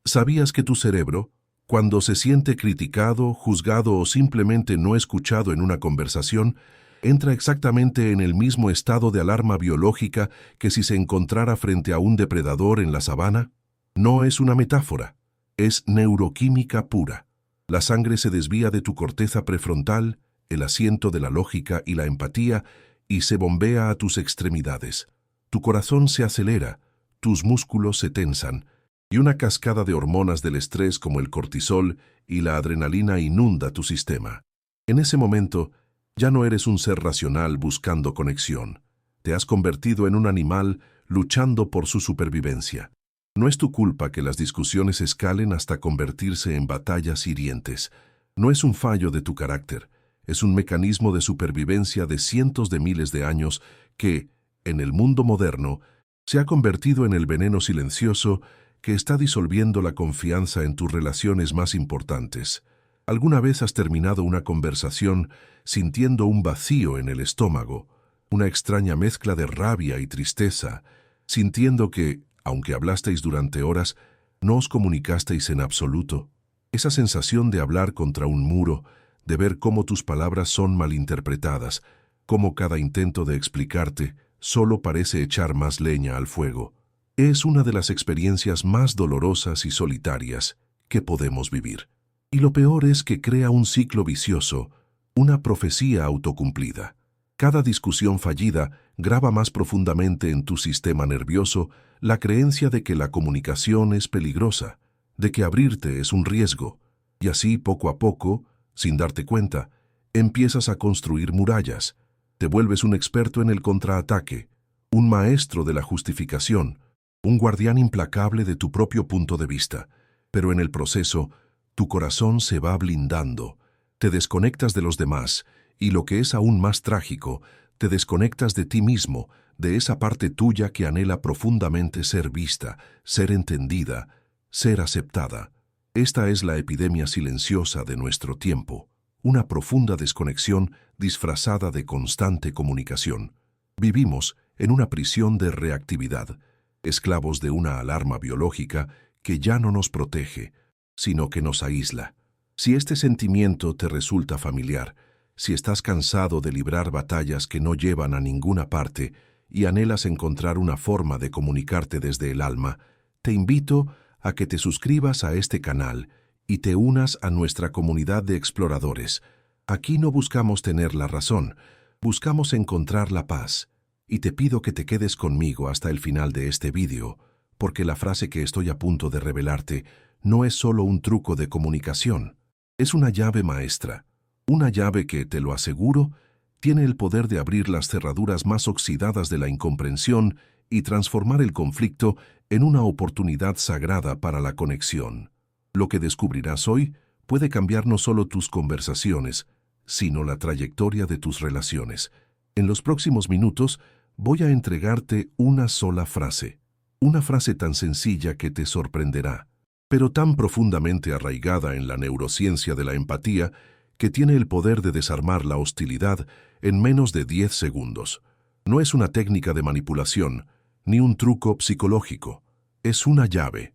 ¿Sabías que tu cerebro, cuando se siente criticado, juzgado o simplemente no escuchado en una conversación, entra exactamente en el mismo estado de alarma biológica que si se encontrara frente a un depredador en la sabana? No es una metáfora, es neuroquímica pura. La sangre se desvía de tu corteza prefrontal, el asiento de la lógica y la empatía, y se bombea a tus extremidades. Tu corazón se acelera, tus músculos se tensan, y una cascada de hormonas del estrés como el cortisol y la adrenalina inunda tu sistema. En ese momento, ya no eres un ser racional buscando conexión. Te has convertido en un animal luchando por su supervivencia. No es tu culpa que las discusiones escalen hasta convertirse en batallas hirientes. No es un fallo de tu carácter. Es un mecanismo de supervivencia de cientos de miles de años que, en el mundo moderno, se ha convertido en el veneno silencioso que está disolviendo la confianza en tus relaciones más importantes. ¿Alguna vez has terminado una conversación sintiendo un vacío en el estómago, una extraña mezcla de rabia y tristeza, sintiendo que, aunque hablasteis durante horas, no os comunicasteis en absoluto? Esa sensación de hablar contra un muro, de ver cómo tus palabras son malinterpretadas, cómo cada intento de explicarte solo parece echar más leña al fuego, es una de las experiencias más dolorosas y solitarias que podemos vivir. Y lo peor es que crea un ciclo vicioso, una profecía autocumplida. Cada discusión fallida graba más profundamente en tu sistema nervioso la creencia de que la comunicación es peligrosa, de que abrirte es un riesgo, y así poco a poco, sin darte cuenta, empiezas a construir murallas. Te vuelves un experto en el contraataque, un maestro de la justificación, un guardián implacable de tu propio punto de vista, pero en el proceso, tu corazón se va blindando, te desconectas de los demás y, lo que es aún más trágico, te desconectas de ti mismo, de esa parte tuya que anhela profundamente ser vista, ser entendida, ser aceptada. Esta es la epidemia silenciosa de nuestro tiempo, una profunda desconexión disfrazada de constante comunicación. Vivimos en una prisión de reactividad, esclavos de una alarma biológica que ya no nos protege, sino que nos aísla. Si este sentimiento te resulta familiar, si estás cansado de librar batallas que no llevan a ninguna parte y anhelas encontrar una forma de comunicarte desde el alma, te invito a que te suscribas a este canal y te unas a nuestra comunidad de exploradores. Aquí no buscamos tener la razón, buscamos encontrar la paz. Y te pido que te quedes conmigo hasta el final de este vídeo, porque la frase que estoy a punto de revelarte no es solo un truco de comunicación, es una llave maestra, una llave que, te lo aseguro, tiene el poder de abrir las cerraduras más oxidadas de la incomprensión y transformar el conflicto en una oportunidad sagrada para la conexión. Lo que descubrirás hoy puede cambiar no solo tus conversaciones, sino la trayectoria de tus relaciones. En los próximos minutos, voy a entregarte una sola frase, una frase tan sencilla que te sorprenderá, pero tan profundamente arraigada en la neurociencia de la empatía que tiene el poder de desarmar la hostilidad en menos de 10 segundos. No es una técnica de manipulación, ni un truco psicológico. Es una llave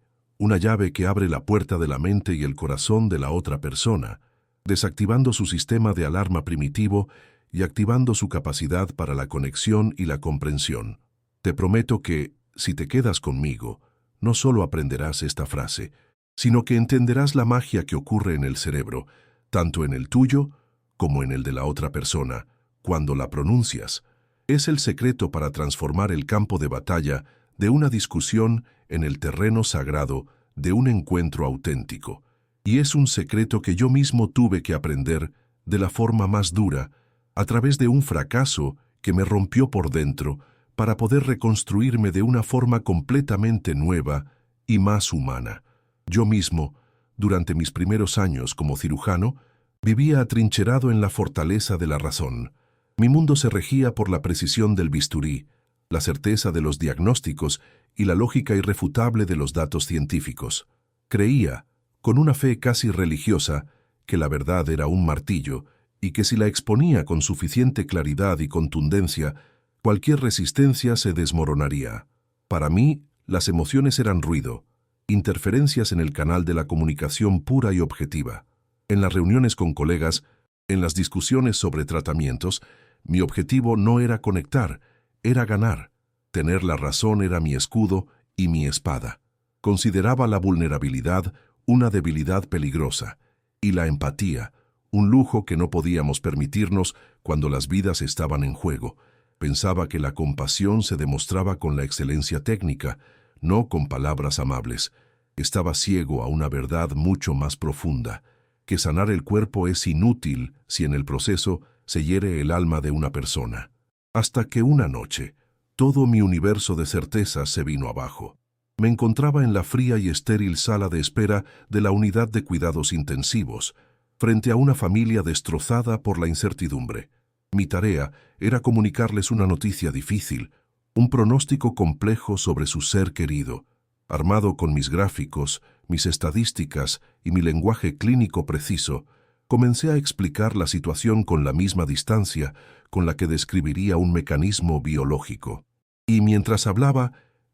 que abre la puerta de la mente y el corazón de la otra persona, desactivando su sistema de alarma primitivo y activando su capacidad para la conexión y la comprensión. Te prometo que, si te quedas conmigo, no solo aprenderás esta frase, sino que entenderás la magia que ocurre en el cerebro, tanto en el tuyo como en el de la otra persona, cuando la pronuncias. Es el secreto para transformar el campo de batalla de una discusión en el terreno sagrado de un encuentro auténtico. Y es un secreto que yo mismo tuve que aprender de la forma más dura, a través de un fracaso que me rompió por dentro para poder reconstruirme de una forma completamente nueva y más humana. Yo mismo, durante mis primeros años como cirujano, vivía atrincherado en la fortaleza de la razón. Mi mundo se regía por la precisión del bisturí, la certeza de los diagnósticos y la lógica irrefutable de los datos científicos. Creía, con una fe casi religiosa, que la verdad era un martillo y que si la exponía con suficiente claridad y contundencia, cualquier resistencia se desmoronaría. Para mí, las emociones eran ruido, interferencias en el canal de la comunicación pura y objetiva. En las reuniones con colegas, en las discusiones sobre tratamientos, mi objetivo no era conectar, era ganar. Tener la razón era mi escudo y mi espada. Consideraba la vulnerabilidad una debilidad peligrosa y la empatía un lujo que no podíamos permitirnos cuando las vidas estaban en juego. Pensaba que la compasión se demostraba con la excelencia técnica, no con palabras amables. Estaba ciego a una verdad mucho más profunda, que sanar el cuerpo es inútil si en el proceso se hiere el alma de una persona. Hasta que una noche, todo mi universo de certezas se vino abajo. Me encontraba en la fría y estéril sala de espera de la unidad de cuidados intensivos, frente a una familia destrozada por la incertidumbre. Mi tarea era comunicarles una noticia difícil, un pronóstico complejo sobre su ser querido. Armado con mis gráficos, mis estadísticas y mi lenguaje clínico preciso, comencé a explicar la situación con la misma distancia con la que describiría un mecanismo biológico. Y mientras hablaba,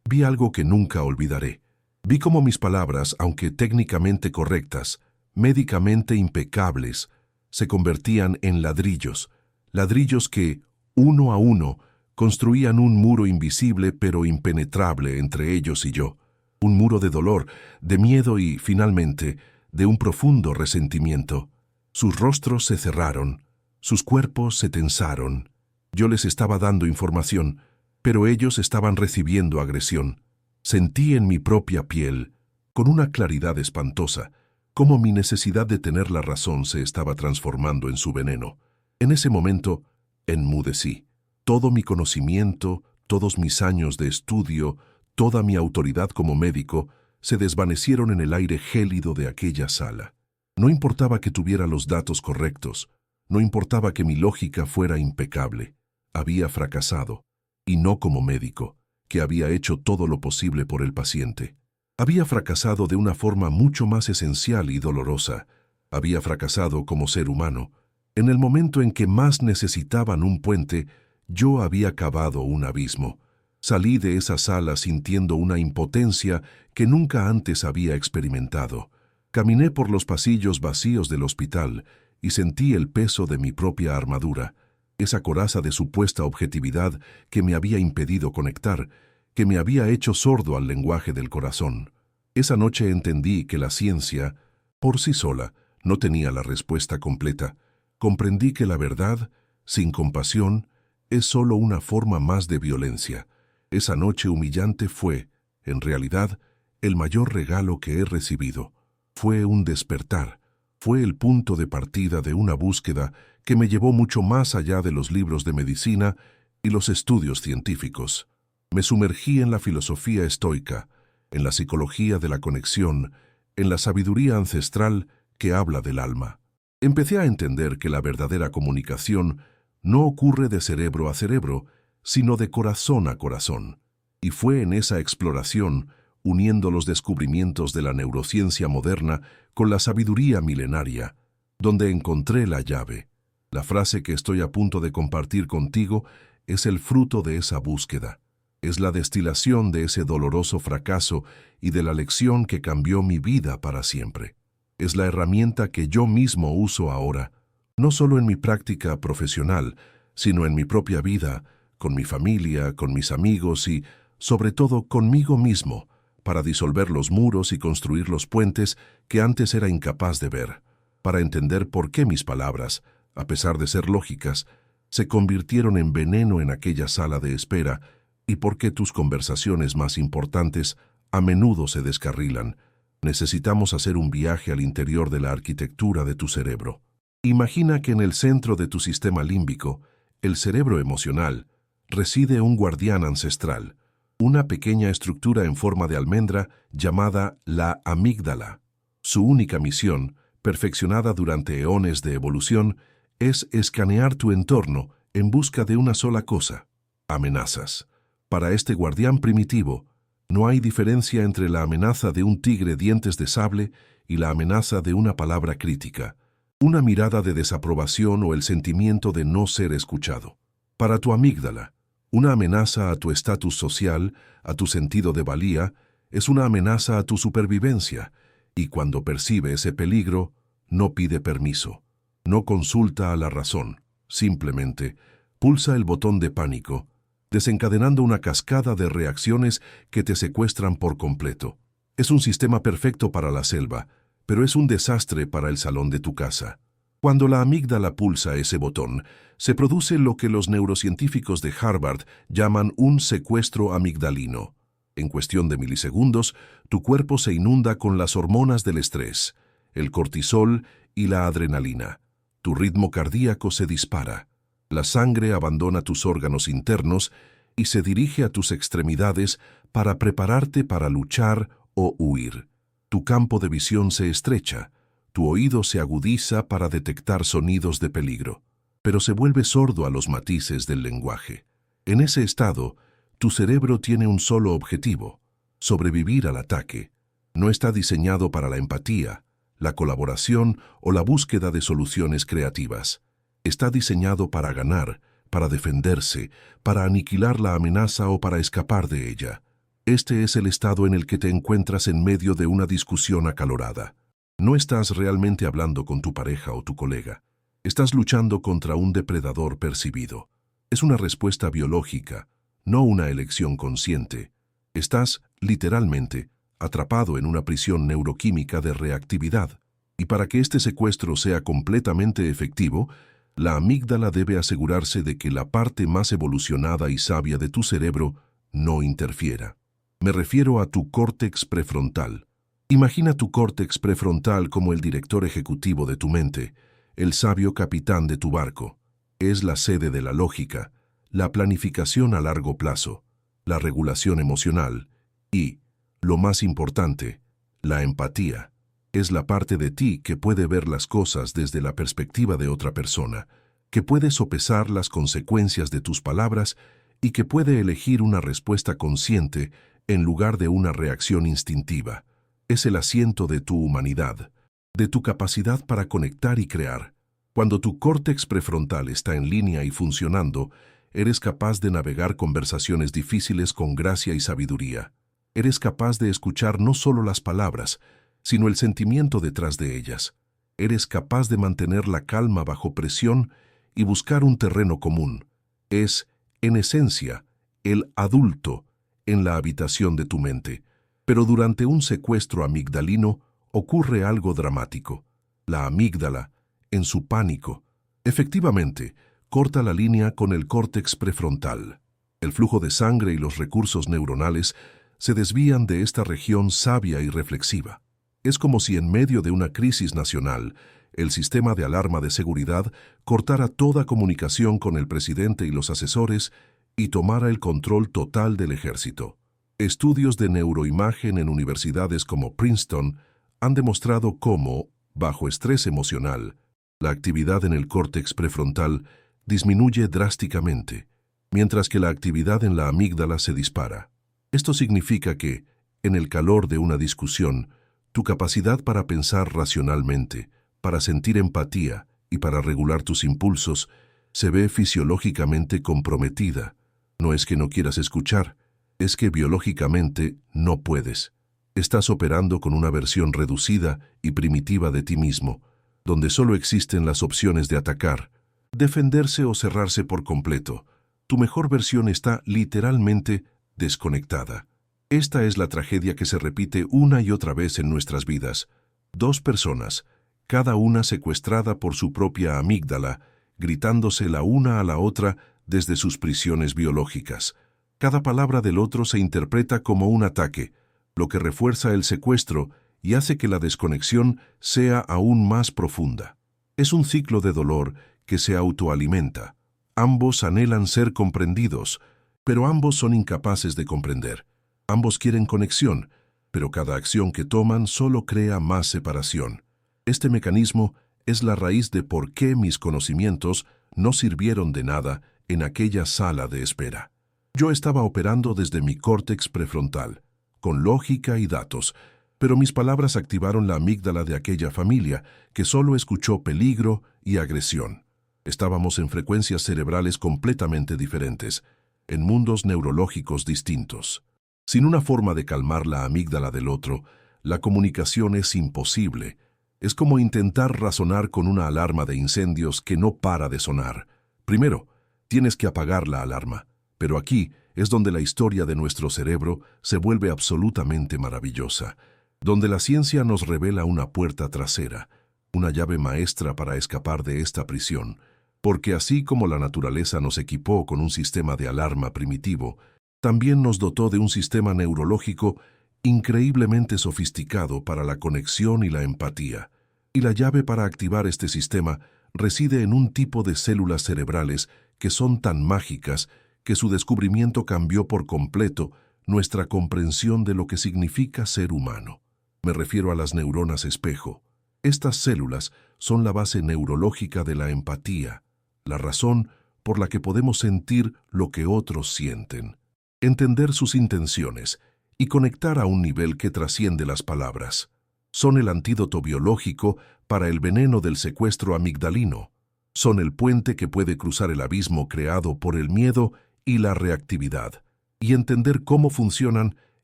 vi algo que nunca olvidaré. Vi cómo mis palabras, aunque técnicamente correctas, médicamente impecables, se convertían en ladrillos, ladrillos que, uno a uno, construían un muro invisible pero impenetrable entre ellos y yo, un muro de dolor, de miedo y, finalmente, de un profundo resentimiento. Sus rostros se cerraron, sus cuerpos se tensaron. Yo les estaba dando información, pero ellos estaban recibiendo agresión. Sentí en mi propia piel, con una claridad espantosa, cómo mi necesidad de tener la razón se estaba transformando en su veneno. En ese momento, enmudecí. Todo mi conocimiento, todos mis años de estudio, toda mi autoridad como médico, se desvanecieron en el aire gélido de aquella sala. No importaba que tuviera los datos correctos, no importaba que mi lógica fuera impecable. Había fracasado, y no como médico, que había hecho todo lo posible por el paciente. Había fracasado de una forma mucho más esencial y dolorosa. Había fracasado como ser humano. En el momento en que más necesitaban un puente, yo había cavado un abismo. Salí de esa sala sintiendo una impotencia que nunca antes había experimentado. Caminé por los pasillos vacíos del hospital y sentí el peso de mi propia armadura, esa coraza de supuesta objetividad que me había impedido conectar, que me había hecho sordo al lenguaje del corazón. Esa noche entendí que la ciencia, por sí sola, no tenía la respuesta completa. Comprendí que la verdad, sin compasión, es solo una forma más de violencia. Esa noche humillante fue, en realidad, el mayor regalo que he recibido. Fue un despertar, fue el punto de partida de una búsqueda que me llevó mucho más allá de los libros de medicina y los estudios científicos. Me sumergí en la filosofía estoica, en la psicología de la conexión, en la sabiduría ancestral que habla del alma. Empecé a entender que la verdadera comunicación no ocurre de cerebro a cerebro, sino de corazón a corazón. Y fue en esa exploración, uniendo los descubrimientos de la neurociencia moderna con la sabiduría milenaria, donde encontré la llave. La frase que estoy a punto de compartir contigo es el fruto de esa búsqueda. Es la destilación de ese doloroso fracaso y de la lección que cambió mi vida para siempre. Es la herramienta que yo mismo uso ahora, no solo en mi práctica profesional, sino en mi propia vida, con mi familia, con mis amigos y, sobre todo, conmigo mismo, para disolver los muros y construir los puentes que antes era incapaz de ver, para entender por qué mis palabras, a pesar de ser lógicas, se convirtieron en veneno en aquella sala de espera y por qué tus conversaciones más importantes a menudo se descarrilan. Necesitamos hacer un viaje al interior de la arquitectura de tu cerebro. Imagina que en el centro de tu sistema límbico, el cerebro emocional, reside un guardián ancestral, una pequeña estructura en forma de almendra llamada la amígdala. Su única misión, perfeccionada durante eones de evolución, es escanear tu entorno en busca de una sola cosa: amenazas. Para este guardián primitivo, no hay diferencia entre la amenaza de un tigre dientes de sable y la amenaza de una palabra crítica, una mirada de desaprobación o el sentimiento de no ser escuchado. Para tu amígdala, una amenaza a tu estatus social, a tu sentido de valía, Es una amenaza a tu supervivencia, y cuando percibe ese peligro, no pide permiso, no consulta a la razón, simplemente pulsa el botón de pánico, desencadenando una cascada de reacciones que te secuestran por completo. Es un sistema perfecto para la selva, pero es un desastre para el salón de tu casa. Cuando la amígdala pulsa ese botón, se produce lo que los neurocientíficos de Harvard llaman un secuestro amigdalino. En cuestión de milisegundos, tu cuerpo se inunda con las hormonas del estrés, el cortisol y la adrenalina. Tu ritmo cardíaco se dispara. La sangre abandona tus órganos internos y se dirige a tus extremidades para prepararte para luchar o huir. Tu campo de visión se estrecha, tu oído se agudiza para detectar sonidos de peligro, pero se vuelve sordo a los matices del lenguaje. En ese estado, tu cerebro tiene un solo objetivo: sobrevivir al ataque. No está diseñado para la empatía, la colaboración o la búsqueda de soluciones creativas. Está diseñado para ganar, para defenderse, para aniquilar la amenaza o para escapar de ella. Este es el estado en el que te encuentras en medio de una discusión acalorada. No estás realmente hablando con tu pareja o tu colega. Estás luchando contra un depredador percibido. Es una respuesta biológica, no una elección consciente. Estás, literalmente, atrapado en una prisión neuroquímica de reactividad. Y para que este secuestro sea completamente efectivo, la amígdala debe asegurarse de que la parte más evolucionada y sabia de tu cerebro no interfiera. Me refiero a tu córtex prefrontal. Imagina tu córtex prefrontal como el director ejecutivo de tu mente, el sabio capitán de tu barco. Es la sede de la lógica, la planificación a largo plazo, la regulación emocional y, lo más importante, la empatía. Es la parte de ti que puede ver las cosas desde la perspectiva de otra persona, que puede sopesar las consecuencias de tus palabras y que puede elegir una respuesta consciente en lugar de una reacción instintiva. Es el asiento de tu humanidad, de tu capacidad para conectar y crear. Cuando tu córtex prefrontal está en línea y funcionando, eres capaz de navegar conversaciones difíciles con gracia y sabiduría. Eres capaz de escuchar no solo las palabras, sino el sentimiento detrás de ellas. Eres capaz de mantener la calma bajo presión y buscar un terreno común. Es, en esencia, el adulto en la habitación de tu mente. Pero durante un secuestro amigdalino ocurre algo dramático. La amígdala, en su pánico, efectivamente, corta la línea con el córtex prefrontal. El flujo de sangre y los recursos neuronales se desvían de esta región sabia y reflexiva. Es como si en medio de una crisis nacional, el sistema de alarma de seguridad cortara toda comunicación con el presidente y los asesores y tomara el control total del ejército. Estudios de neuroimagen en universidades como Princeton han demostrado cómo, bajo estrés emocional, la actividad en el córtex prefrontal disminuye drásticamente, mientras que la actividad en la amígdala se dispara. Esto significa que, en el calor de una discusión, tu capacidad para pensar racionalmente, para sentir empatía y para regular tus impulsos se ve fisiológicamente comprometida. No es que no quieras escuchar, es que biológicamente no puedes. Estás operando con una versión reducida y primitiva de ti mismo, donde solo existen las opciones de atacar, defenderse o cerrarse por completo. Tu mejor versión está literalmente desconectada. Esta es la tragedia que se repite una y otra vez en nuestras vidas. Dos personas, cada una secuestrada por su propia amígdala, gritándose la una a la otra desde sus prisiones biológicas. Cada palabra del otro se interpreta como un ataque, lo que refuerza el secuestro y hace que la desconexión sea aún más profunda. Es un ciclo de dolor que se autoalimenta. Ambos anhelan ser comprendidos, pero ambos son incapaces de comprender. Ambos quieren conexión, pero cada acción que toman solo crea más separación. Este mecanismo es la raíz de por qué mis conocimientos no sirvieron de nada en aquella sala de espera. Yo estaba operando desde mi córtex prefrontal, con lógica y datos, pero mis palabras activaron la amígdala de aquella familia que solo escuchó peligro y agresión. Estábamos en frecuencias cerebrales completamente diferentes, en mundos neurológicos distintos. Sin una forma de calmar la amígdala del otro, la comunicación es imposible. Es como intentar razonar con una alarma de incendios que no para de sonar. Primero, tienes que apagar la alarma, pero aquí es donde la historia de nuestro cerebro se vuelve absolutamente maravillosa, donde la ciencia nos revela una puerta trasera, una llave maestra para escapar de esta prisión, porque así como la naturaleza nos equipó con un sistema de alarma primitivo, también nos dotó de un sistema neurológico increíblemente sofisticado para la conexión y la empatía. Y la llave para activar este sistema reside en un tipo de células cerebrales que son tan mágicas que su descubrimiento cambió por completo nuestra comprensión de lo que significa ser humano. Me refiero a las neuronas espejo. Estas células son la base neurológica de la empatía, la razón por la que podemos sentir lo que otros sienten, entender sus intenciones y conectar a un nivel que trasciende las palabras. Son el antídoto biológico para el veneno del secuestro amigdalino. Son el puente que puede cruzar el abismo creado por el miedo y la reactividad. Y entender cómo funcionan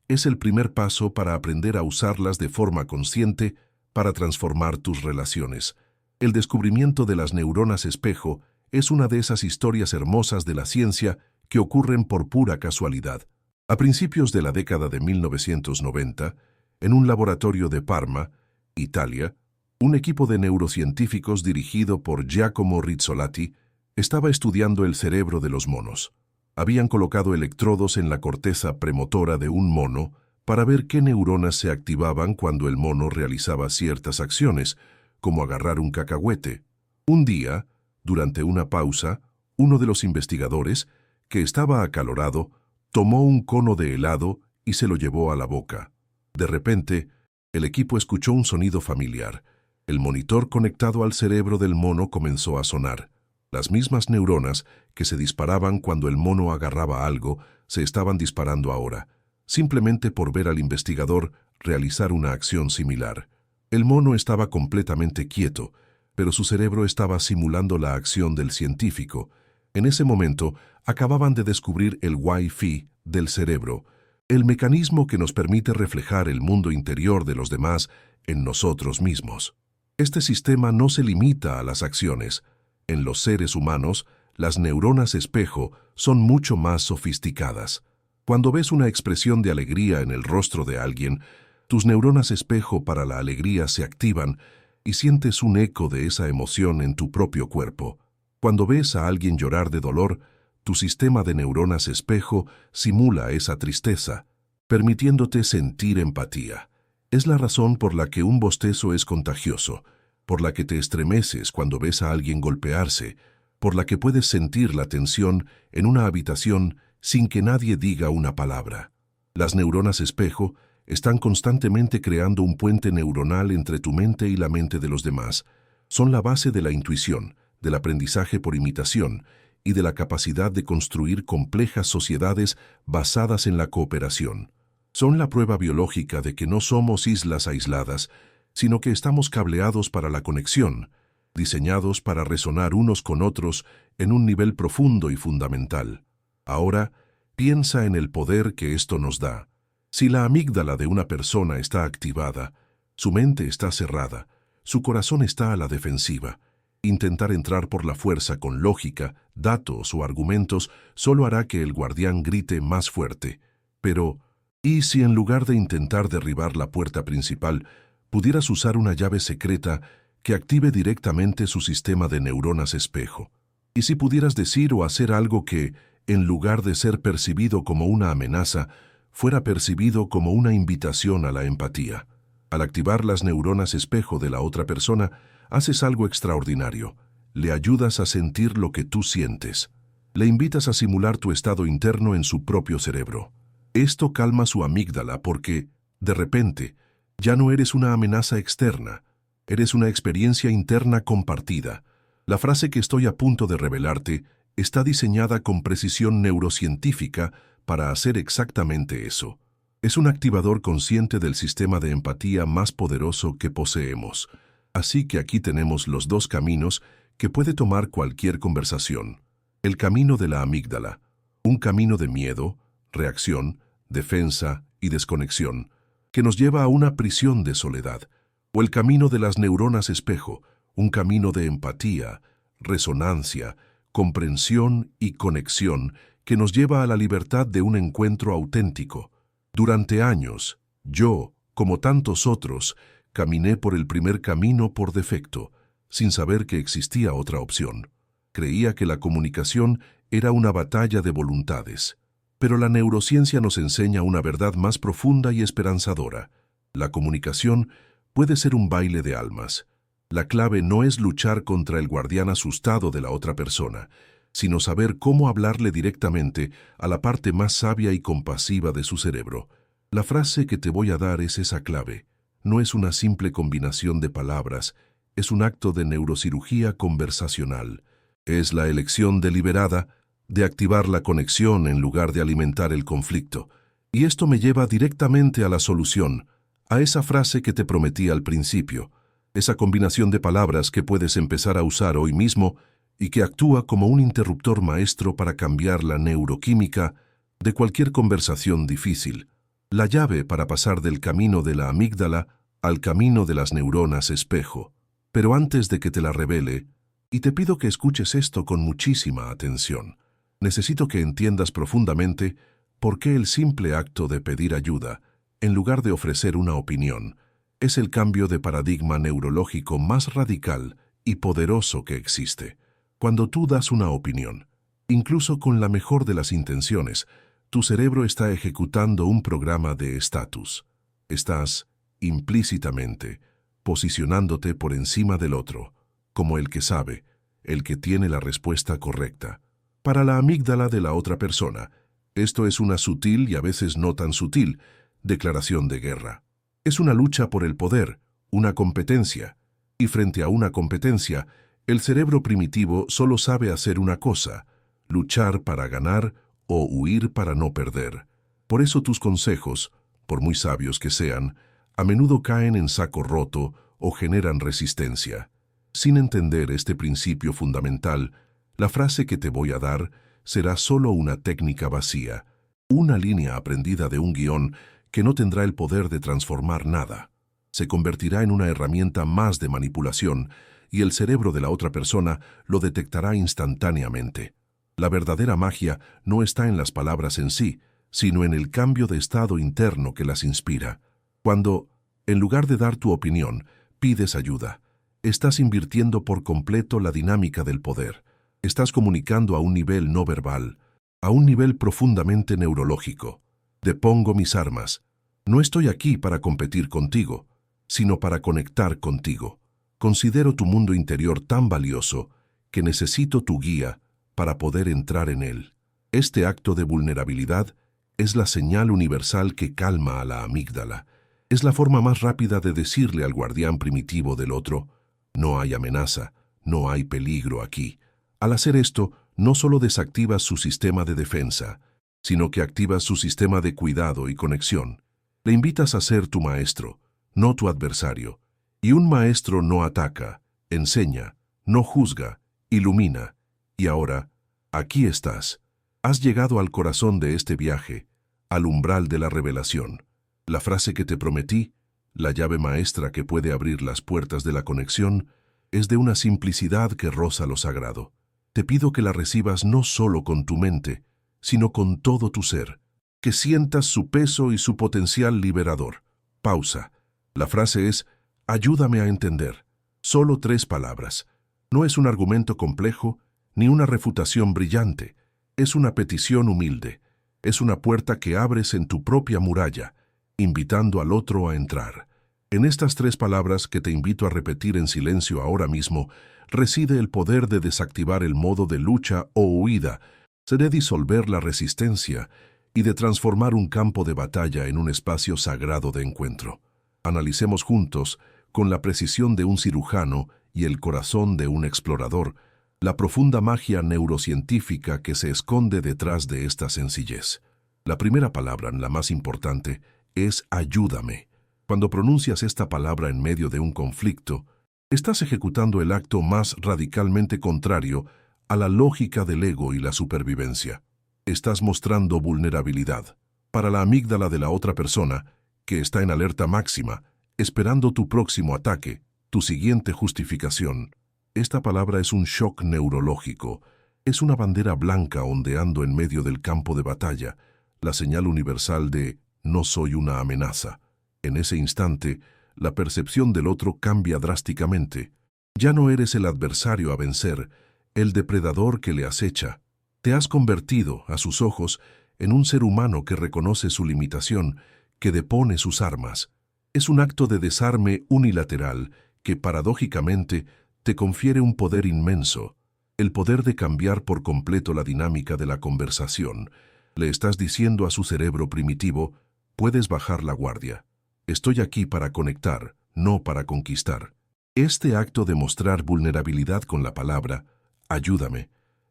es el primer paso para aprender a usarlas de forma consciente para transformar tus relaciones. El descubrimiento de las neuronas espejo es una de esas historias hermosas de la ciencia que ocurren por pura casualidad. A principios de la década de 1990, en un laboratorio de Parma, Italia, un equipo de neurocientíficos dirigido por Giacomo Rizzolatti estaba estudiando el cerebro de los monos. Habían colocado electrodos en la corteza premotora de un mono para ver qué neuronas se activaban cuando el mono realizaba ciertas acciones, como agarrar un cacahuete. Un día, durante una pausa, uno de los investigadores, que estaba acalorado, tomó un cono de helado y se lo llevó a la boca. De repente, el equipo escuchó un sonido familiar. El monitor conectado al cerebro del mono comenzó a sonar. Las mismas neuronas que se disparaban cuando el mono agarraba algo se estaban disparando ahora, simplemente por ver al investigador realizar una acción similar. El mono estaba completamente quieto, pero su cerebro estaba simulando la acción del científico. En ese momento, acababan de descubrir el Wi-Fi del cerebro, el mecanismo que nos permite reflejar el mundo interior de los demás en nosotros mismos. Este sistema no se limita a las acciones. En los seres humanos, las neuronas espejo son mucho más sofisticadas. Cuando ves una expresión de alegría en el rostro de alguien, tus neuronas espejo para la alegría se activan y sientes un eco de esa emoción en tu propio cuerpo. Cuando ves a alguien llorar de dolor, tu sistema de neuronas espejo simula esa tristeza, permitiéndote sentir empatía. Es la razón por la que un bostezo es contagioso, por la que te estremeces cuando ves a alguien golpearse, por la que puedes sentir la tensión en una habitación sin que nadie diga una palabra. Las neuronas espejo están constantemente creando un puente neuronal entre tu mente y la mente de los demás. Son la base de la intuición, del aprendizaje por imitación y de la capacidad de construir complejas sociedades basadas en la cooperación. Son la prueba biológica de que no somos islas aisladas, sino que estamos cableados para la conexión, diseñados para resonar unos con otros en un nivel profundo y fundamental. Ahora, piensa en el poder que esto nos da. Si la amígdala de una persona está activada, su mente está cerrada, su corazón está a la defensiva. Intentar entrar por la fuerza con lógica, datos o argumentos solo hará que el guardián grite más fuerte. Pero, ¿y si en lugar de intentar derribar la puerta principal, pudieras usar una llave secreta que active directamente su sistema de neuronas espejo? ¿Y si pudieras decir o hacer algo que, en lugar de ser percibido como una amenaza, fuera percibido como una invitación a la empatía? Al activar las neuronas espejo de la otra persona, haces algo extraordinario. Le ayudas a sentir lo que tú sientes. Le invitas a simular tu estado interno en su propio cerebro. Esto calma su amígdala porque, de repente, ya no eres una amenaza externa. Eres una experiencia interna compartida. La frase que estoy a punto de revelarte está diseñada con precisión neurocientífica para hacer exactamente eso. Es un activador consciente del sistema de empatía más poderoso que poseemos. Así que aquí tenemos los dos caminos que puede tomar cualquier conversación. El camino de la amígdala, un camino de miedo, reacción, defensa y desconexión, que nos lleva a una prisión de soledad, o el camino de las neuronas espejo, un camino de empatía, resonancia, comprensión y conexión que nos lleva a la libertad de un encuentro auténtico. Durante años, yo, como tantos otros, caminé por el primer camino por defecto, sin saber que existía otra opción. Creía que la comunicación era una batalla de voluntades. Pero la neurociencia nos enseña una verdad más profunda y esperanzadora. La comunicación puede ser un baile de almas. La clave no es luchar contra el guardián asustado de la otra persona, sino saber cómo hablarle directamente a la parte más sabia y compasiva de su cerebro. La frase que te voy a dar es esa clave. No es una simple combinación de palabras, es un acto de neurocirugía conversacional. Es la elección deliberada de activar la conexión en lugar de alimentar el conflicto. Y esto me lleva directamente a la solución, a esa frase que te prometí al principio, esa combinación de palabras que puedes empezar a usar hoy mismo y que actúa como un interruptor maestro para cambiar la neuroquímica de cualquier conversación difícil, la llave para pasar del camino de la amígdala al camino de las neuronas espejo. Pero antes de que te la revele, y te pido que escuches esto con muchísima atención, necesito que entiendas profundamente por qué el simple acto de pedir ayuda, en lugar de ofrecer una opinión, es el cambio de paradigma neurológico más radical y poderoso que existe. Cuando tú das una opinión, incluso con la mejor de las intenciones, tu cerebro está ejecutando un programa de estatus. Estás, implícitamente, posicionándote por encima del otro, como el que sabe, el que tiene la respuesta correcta. Para la amígdala de la otra persona, esto es una sutil y a veces no tan sutil declaración de guerra. Es una lucha por el poder, una competencia, y frente a una competencia, el cerebro primitivo solo sabe hacer una cosa: luchar para ganar o huir para no perder. Por eso tus consejos, por muy sabios que sean, a menudo caen en saco roto o generan resistencia. Sin entender este principio fundamental, la frase que te voy a dar será solo una técnica vacía, una línea aprendida de un guión que no tendrá el poder de transformar nada. Se convertirá en una herramienta más de manipulación y el cerebro de la otra persona lo detectará instantáneamente. La verdadera magia no está en las palabras en sí, sino en el cambio de estado interno que las inspira. Cuando, en lugar de dar tu opinión, pides ayuda, estás invirtiendo por completo la dinámica del poder. Estás comunicando a un nivel no verbal, a un nivel profundamente neurológico. Depongo mis armas. No estoy aquí para competir contigo, sino para conectar contigo. Considero tu mundo interior tan valioso que necesito tu guía para poder entrar en él. Este acto de vulnerabilidad es la señal universal que calma a la amígdala. Es la forma más rápida de decirle al guardián primitivo del otro: no hay amenaza, no hay peligro aquí. Al hacer esto, no solo desactivas su sistema de defensa, sino que activas su sistema de cuidado y conexión. Le invitas a ser tu maestro, no tu adversario. Y un maestro no ataca, enseña, no juzga, ilumina. Y ahora, aquí estás. Has llegado al corazón de este viaje, al umbral de la revelación. La frase que te prometí, la llave maestra que puede abrir las puertas de la conexión, es de una simplicidad que roza lo sagrado. Te pido que la recibas no solo con tu mente, sino con todo tu ser, que sientas su peso y su potencial liberador. Pausa. La frase es: ayúdame a entender. Solo 3 palabras. No es un argumento complejo, ni una refutación brillante. Es una petición humilde. Es una puerta que abres en tu propia muralla, invitando al otro a entrar. En estas 3 palabras que te invito a repetir en silencio ahora mismo, reside el poder de desactivar el modo de lucha o huida, de disolver la resistencia y de transformar un campo de batalla en un espacio sagrado de encuentro. Analicemos juntos, con la precisión de un cirujano y el corazón de un explorador, la profunda magia neurocientífica que se esconde detrás de esta sencillez. La primera palabra, la más importante, es ayúdame. Cuando pronuncias esta palabra en medio de un conflicto, estás ejecutando el acto más radicalmente contrario a la lógica del ego y la supervivencia. Estás mostrando vulnerabilidad. Para la amígdala de la otra persona, que está en alerta máxima, esperando tu próximo ataque, tu siguiente justificación. Esta palabra es un shock neurológico. Es una bandera blanca ondeando en medio del campo de batalla, la señal universal de no soy una amenaza. En ese instante, la percepción del otro cambia drásticamente. Ya no eres el adversario a vencer, el depredador que le acecha. Te has convertido, a sus ojos, en un ser humano que reconoce su limitación, que depone sus armas. Es un acto de desarme unilateral que, paradójicamente, te confiere un poder inmenso, el poder de cambiar por completo la dinámica de la conversación. Le estás diciendo a su cerebro primitivo, puedes bajar la guardia. Estoy aquí para conectar, no para conquistar. Este acto de mostrar vulnerabilidad con la palabra, ayúdame,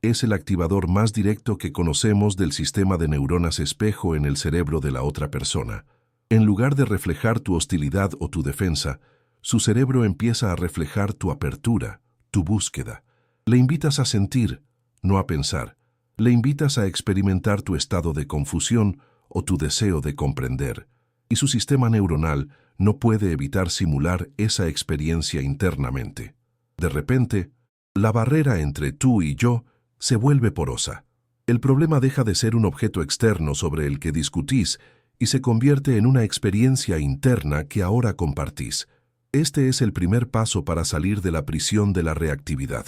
es el activador más directo que conocemos del sistema de neuronas espejo en el cerebro de la otra persona. En lugar de reflejar tu hostilidad o tu defensa, su cerebro empieza a reflejar tu apertura, tu búsqueda. Le invitas a sentir, no a pensar. Le invitas a experimentar tu estado de confusión o tu deseo de comprender. Y su sistema neuronal no puede evitar simular esa experiencia internamente. De repente, la barrera entre tú y yo se vuelve porosa. El problema deja de ser un objeto externo sobre el que discutís y se convierte en una experiencia interna que ahora compartís. Este es el primer paso para salir de la prisión de la reactividad.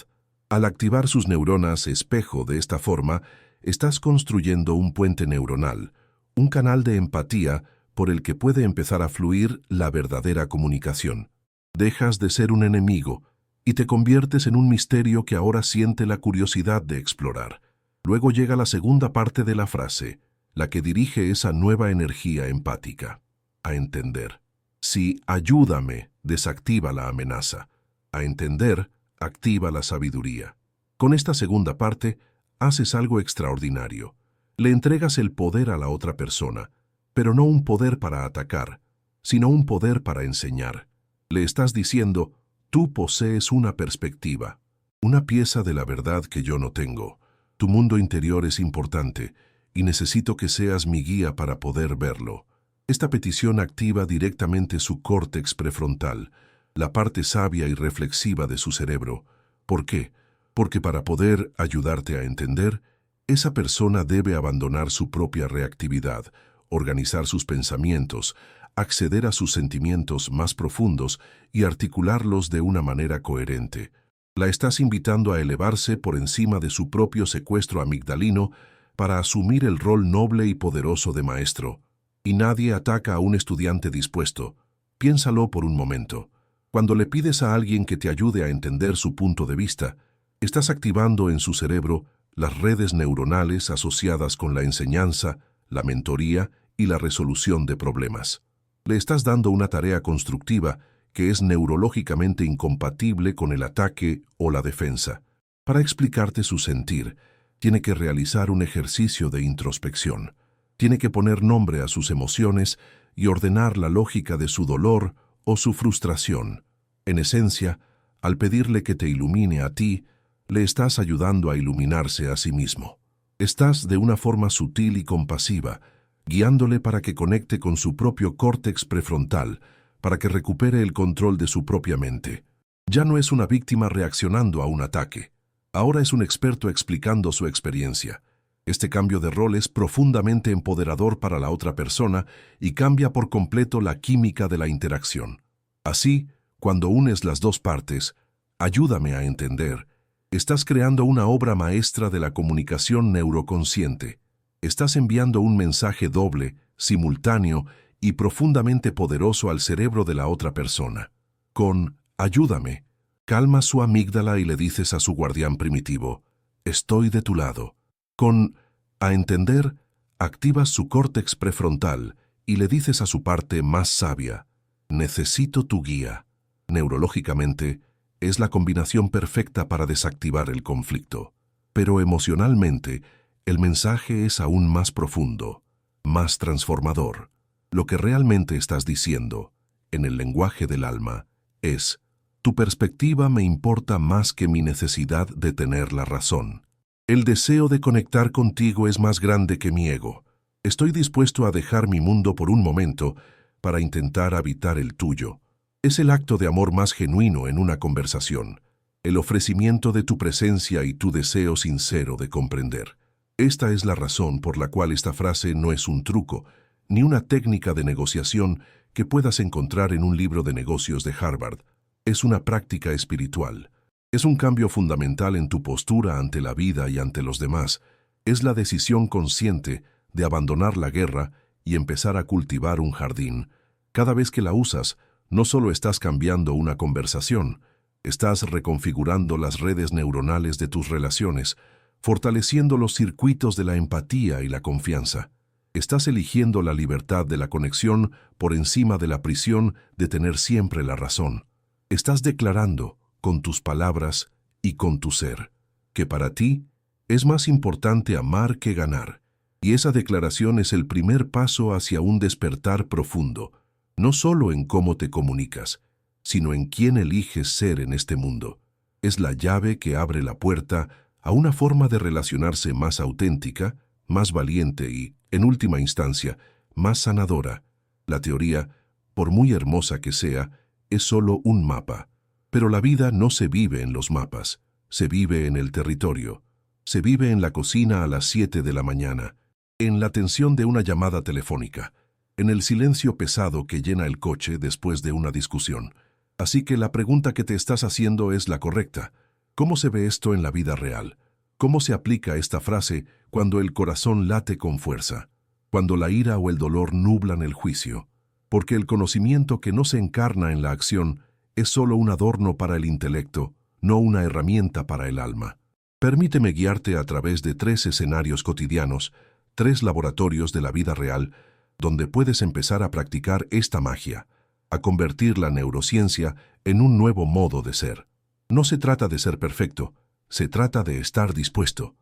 Al activar sus neuronas espejo de esta forma, estás construyendo un puente neuronal, un canal de empatía por el que puede empezar a fluir la verdadera comunicación. Dejas de ser un enemigo y te conviertes en un misterio que ahora siente la curiosidad de explorar. Luego llega la segunda parte de la frase, la que dirige esa nueva energía empática. A entender. Si ayúdame desactiva la amenaza. A entender activa la sabiduría. Con esta segunda parte, haces algo extraordinario. Le entregas el poder a la otra persona, pero no un poder para atacar, sino un poder para enseñar. Le estás diciendo, tú posees una perspectiva, una pieza de la verdad que yo no tengo. Tu mundo interior es importante y necesito que seas mi guía para poder verlo. Esta petición activa directamente su córtex prefrontal, la parte sabia y reflexiva de su cerebro. ¿Por qué? Porque para poder ayudarte a entender, esa persona debe abandonar su propia reactividad, organizar sus pensamientos, acceder a sus sentimientos más profundos y articularlos de una manera coherente. La estás invitando a elevarse por encima de su propio secuestro amigdalino para asumir el rol noble y poderoso de maestro. Y nadie ataca a un estudiante dispuesto. Piénsalo por un momento. Cuando le pides a alguien que te ayude a entender su punto de vista, estás activando en su cerebro las redes neuronales asociadas con la enseñanza, la mentoría y la resolución de problemas. Le estás dando una tarea constructiva que es neurológicamente incompatible con el ataque o la defensa. Para explicarte su sentir, tiene que realizar un ejercicio de introspección. Tiene que poner nombre a sus emociones y ordenar la lógica de su dolor o su frustración. En esencia, al pedirle que te ilumine a ti, le estás ayudando a iluminarse a sí mismo. Estás de una forma sutil y compasiva, guiándole para que conecte con su propio córtex prefrontal, para que recupere el control de su propia mente. Ya no es una víctima reaccionando a un ataque. Ahora es un experto explicando su experiencia. Este cambio de rol es profundamente empoderador para la otra persona y cambia por completo la química de la interacción. Así, cuando unes las dos partes, ayúdame a entender, estás creando una obra maestra de la comunicación neuroconsciente. Estás enviando un mensaje doble, simultáneo y profundamente poderoso al cerebro de la otra persona. Con ayúdame, calmas su amígdala y le dices a su guardián primitivo, estoy de tu lado. Con a entender, activas su córtex prefrontal y le dices a su parte más sabia, necesito tu guía. Neurológicamente, es la combinación perfecta para desactivar el conflicto. Pero emocionalmente, el mensaje es aún más profundo, más transformador. Lo que realmente estás diciendo, en el lenguaje del alma, es, tu perspectiva me importa más que mi necesidad de tener la razón. El deseo de conectar contigo es más grande que mi ego. Estoy dispuesto a dejar mi mundo por un momento para intentar habitar el tuyo. Es el acto de amor más genuino en una conversación, el ofrecimiento de tu presencia y tu deseo sincero de comprender. Esta es la razón por la cual esta frase no es un truco, ni una técnica de negociación que puedas encontrar en un libro de negocios de Harvard. Es una práctica espiritual. Es un cambio fundamental en tu postura ante la vida y ante los demás. Es la decisión consciente de abandonar la guerra y empezar a cultivar un jardín. Cada vez que la usas, no solo estás cambiando una conversación, estás reconfigurando las redes neuronales de tus relaciones, fortaleciendo los circuitos de la empatía y la confianza. Estás eligiendo la libertad de la conexión por encima de la prisión de tener siempre la razón. Estás declarando, con tus palabras y con tu ser, que para ti es más importante amar que ganar. Y esa declaración es el primer paso hacia un despertar profundo, no solo en cómo te comunicas, sino en quién eliges ser en este mundo. Es la llave que abre la puerta a una forma de relacionarse más auténtica, más valiente y, en última instancia, más sanadora. La teoría, por muy hermosa que sea, es solo un mapa. Pero la vida no se vive en los mapas, se vive en el territorio. Se vive en la cocina a las 7 de la mañana, en la tensión de una llamada telefónica, en el silencio pesado que llena el coche después de una discusión. Así que la pregunta que te estás haciendo es la correcta. ¿Cómo se ve esto en la vida real? ¿Cómo se aplica esta frase cuando el corazón late con fuerza? Cuando la ira o el dolor nublan el juicio. Porque el conocimiento que no se encarna en la acción es solo un adorno para el intelecto, no una herramienta para el alma. Permíteme guiarte a través de 3 escenarios cotidianos, 3 laboratorios de la vida real, donde puedes empezar a practicar esta magia, a convertir la neurociencia en un nuevo modo de ser. No se trata de ser perfecto, se trata de estar dispuesto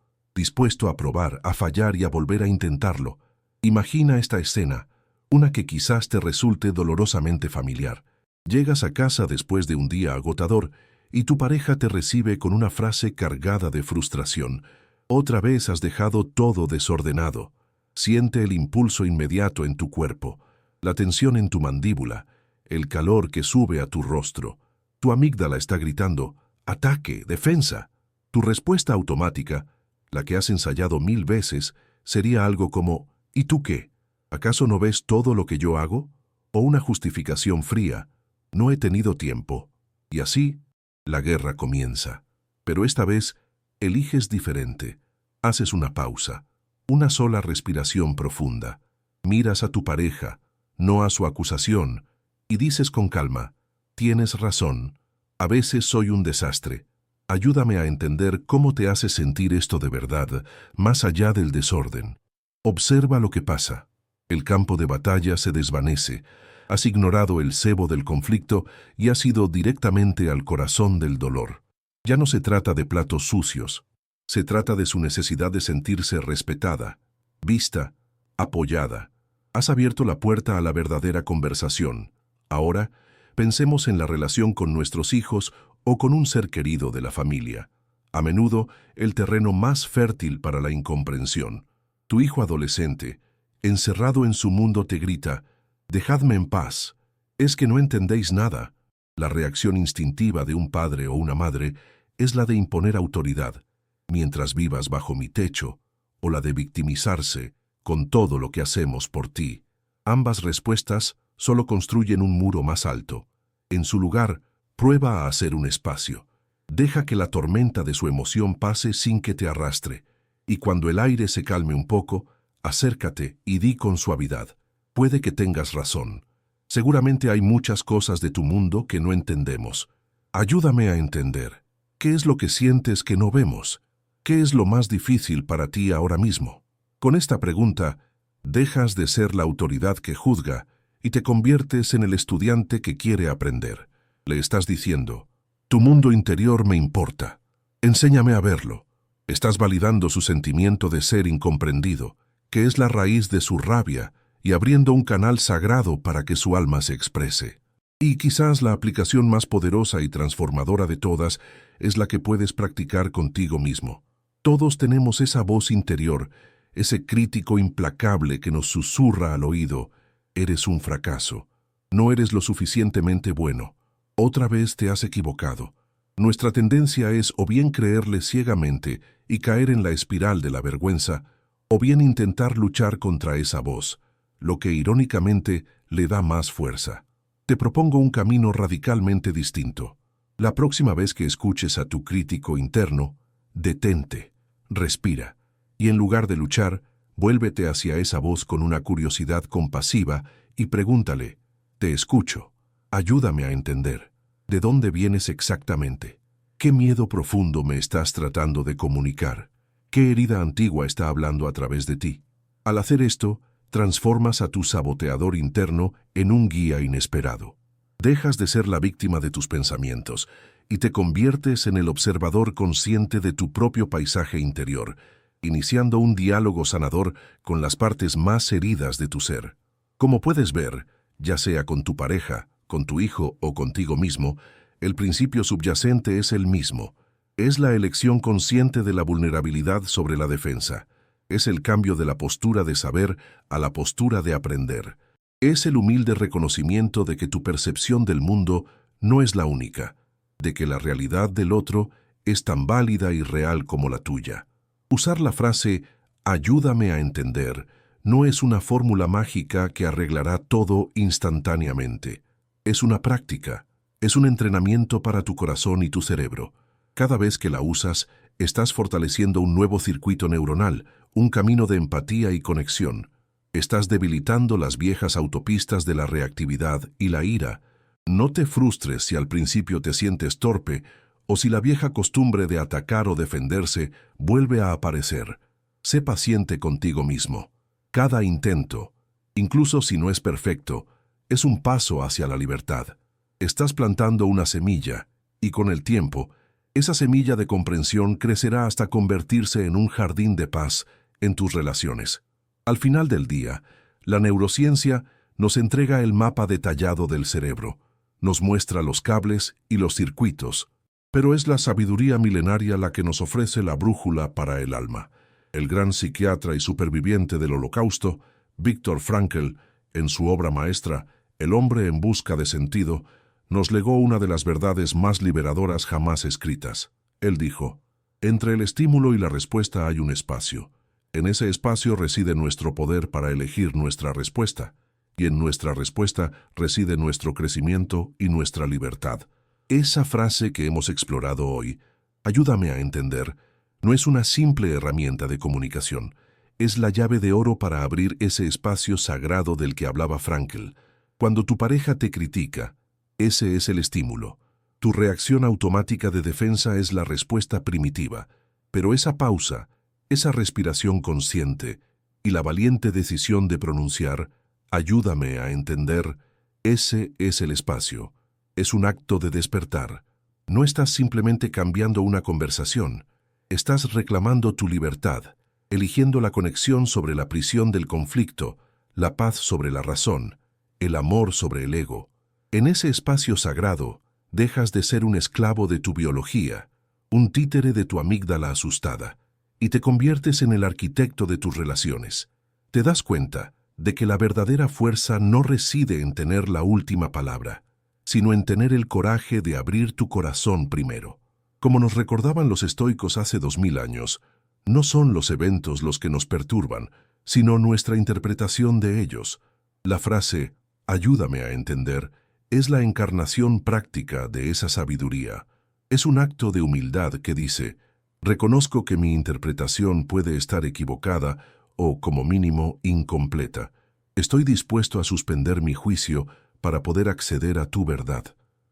a probar, a fallar y a volver a intentarlo. Imagina esta escena, una que quizás te resulte dolorosamente familiar. Llegas a casa después de un día agotador y tu pareja te recibe con una frase cargada de frustración. Otra vez has dejado todo desordenado. Siente el impulso inmediato en tu cuerpo, la tensión en tu mandíbula, el calor que sube a tu rostro. Tu amígdala está gritando, ataque, defensa. Tu respuesta automática, la que has ensayado 1000 veces, sería algo como, ¿y tú qué? ¿Acaso no ves todo lo que yo hago? O una justificación fría, no he tenido tiempo. Y así, la guerra comienza. Pero esta vez, eliges diferente. Haces una pausa, una sola respiración profunda. Miras a tu pareja, no a su acusación, y dices con calma, tienes razón, a veces soy un desastre. Ayúdame a entender cómo te hace sentir esto de verdad, más allá del desorden. Observa lo que pasa. El campo de batalla se desvanece. Has ignorado el cebo del conflicto y has ido directamente al corazón del dolor. Ya no se trata de platos sucios. Se trata de su necesidad de sentirse respetada, vista, apoyada. Has abierto la puerta a la verdadera conversación. Ahora, pensemos en la relación con nuestros hijos o con un ser querido de la familia. A menudo, el terreno más fértil para la incomprensión. Tu hijo adolescente, encerrado en su mundo, te grita, «Dejadme en paz. Es que no entendéis nada». La reacción instintiva de un padre o una madre es la de imponer autoridad, mientras vivas bajo mi techo, o la de victimizarse con todo lo que hacemos por ti. Ambas respuestas solo construyen un muro más alto. En su lugar, prueba a hacer un espacio. Deja que la tormenta de su emoción pase sin que te arrastre, y cuando el aire se calme un poco, acércate y di con suavidad, puede que tengas razón. Seguramente hay muchas cosas de tu mundo que no entendemos. Ayúdame a entender. ¿Qué es lo que sientes que no vemos? ¿Qué es lo más difícil para ti ahora mismo? Con esta pregunta, dejas de ser la autoridad que juzga y te conviertes en el estudiante que quiere aprender. Le estás diciendo, tu mundo interior me importa. Enséñame a verlo. Estás validando su sentimiento de ser incomprendido, que es la raíz de su rabia, y abriendo un canal sagrado para que su alma se exprese. Y quizás la aplicación más poderosa y transformadora de todas es la que puedes practicar contigo mismo. Todos tenemos esa voz interior, ese crítico implacable que nos susurra al oído: eres un fracaso, no eres lo suficientemente bueno, otra vez te has equivocado. Nuestra tendencia es o bien creerle ciegamente y caer en la espiral de la vergüenza, o bien intentar luchar contra esa voz, lo que irónicamente le da más fuerza. Te propongo un camino radicalmente distinto. La próxima vez que escuches a tu crítico interno, detente, respira, y en lugar de luchar, vuélvete hacia esa voz con una curiosidad compasiva y pregúntale: te escucho, ayúdame a entender. ¿De dónde vienes exactamente? ¿Qué miedo profundo me estás tratando de comunicar? ¿Qué herida antigua está hablando a través de ti? Al hacer esto, transformas a tu saboteador interno en un guía inesperado. Dejas de ser la víctima de tus pensamientos y te conviertes en el observador consciente de tu propio paisaje interior, iniciando un diálogo sanador con las partes más heridas de tu ser. Como puedes ver, ya sea con tu pareja, con tu hijo o contigo mismo, el principio subyacente es el mismo. Es la elección consciente de la vulnerabilidad sobre la defensa. Es el cambio de la postura de saber a la postura de aprender. Es el humilde reconocimiento de que tu percepción del mundo no es la única, de que la realidad del otro es tan válida y real como la tuya. Usar la frase «ayúdame a entender» no es una fórmula mágica que arreglará todo instantáneamente. Es una práctica, es un entrenamiento para tu corazón y tu cerebro. Cada vez que la usas, estás fortaleciendo un nuevo circuito neuronal, un camino de empatía y conexión. Estás debilitando las viejas autopistas de la reactividad y la ira. No te frustres si al principio te sientes torpe o si la vieja costumbre de atacar o defenderse vuelve a aparecer. Sé paciente contigo mismo. Cada intento, incluso si no es perfecto, es un paso hacia la libertad. Estás plantando una semilla y con el tiempo, esa semilla de comprensión crecerá hasta convertirse en un jardín de paz en tus relaciones. Al final del día, la neurociencia nos entrega el mapa detallado del cerebro, nos muestra los cables y los circuitos, pero es la sabiduría milenaria la que nos ofrece la brújula para el alma. El gran psiquiatra y superviviente del Holocausto, Viktor Frankl, en su obra maestra, El hombre en busca de sentido, nos legó una de las verdades más liberadoras jamás escritas. Él dijo: entre el estímulo y la respuesta hay un espacio. En ese espacio reside nuestro poder para elegir nuestra respuesta, y en nuestra respuesta reside nuestro crecimiento y nuestra libertad. Esa frase que hemos explorado hoy, ayúdame a entender, no es una simple herramienta de comunicación, es la llave de oro para abrir ese espacio sagrado del que hablaba Frankl. Cuando tu pareja te critica, ese es el estímulo. Tu reacción automática de defensa es la respuesta primitiva, pero esa pausa, esa respiración consciente y la valiente decisión de pronunciar «ayúdame a entender», ese es el espacio. Es un acto de despertar. No estás simplemente cambiando una conversación, estás reclamando tu libertad, eligiendo la conexión sobre la prisión del conflicto, la paz sobre la razón, el amor sobre el ego. En ese espacio sagrado, dejas de ser un esclavo de tu biología, un títere de tu amígdala asustada, y te conviertes en el arquitecto de tus relaciones. Te das cuenta de que la verdadera fuerza no reside en tener la última palabra, sino en tener el coraje de abrir tu corazón primero. Como nos recordaban los estoicos hace 2000 años, no son los eventos los que nos perturban, sino nuestra interpretación de ellos. La frase «ayúdame a entender» es la encarnación práctica de esa sabiduría. Es un acto de humildad que dice: reconozco que mi interpretación puede estar equivocada o, como mínimo, incompleta. Estoy dispuesto a suspender mi juicio para poder acceder a tu verdad.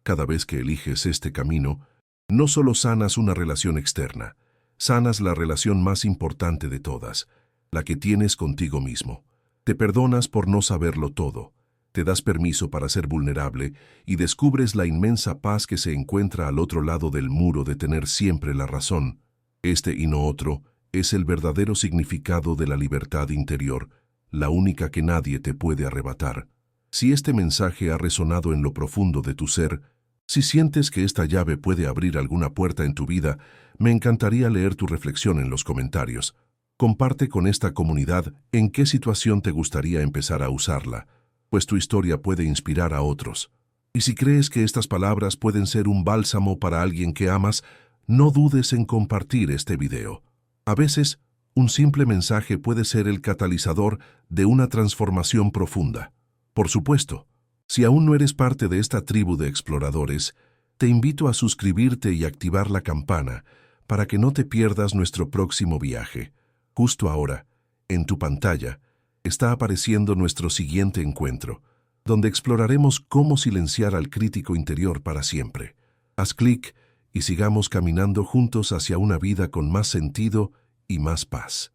Cada vez que eliges este camino, no solo sanas una relación externa, sanas la relación más importante de todas, la que tienes contigo mismo. Te perdonas por no saberlo todo. Te das permiso para ser vulnerable y descubres la inmensa paz que se encuentra al otro lado del muro de tener siempre la razón. Este y no otro es el verdadero significado de la libertad interior, la única que nadie te puede arrebatar. Si este mensaje ha resonado en lo profundo de tu ser, si sientes que esta llave puede abrir alguna puerta en tu vida, me encantaría leer tu reflexión en los comentarios. Comparte con esta comunidad en qué situación te gustaría empezar a usarla, pues tu historia puede inspirar a otros. Y si crees que estas palabras pueden ser un bálsamo para alguien que amas, no dudes en compartir este video. A veces, un simple mensaje puede ser el catalizador de una transformación profunda. Por supuesto, si aún no eres parte de esta tribu de exploradores, te invito a suscribirte y activar la campana para que no te pierdas nuestro próximo viaje. Justo ahora, en tu pantalla, está apareciendo nuestro siguiente encuentro, donde exploraremos cómo silenciar al crítico interior para siempre. Haz clic y sigamos caminando juntos hacia una vida con más sentido y más paz.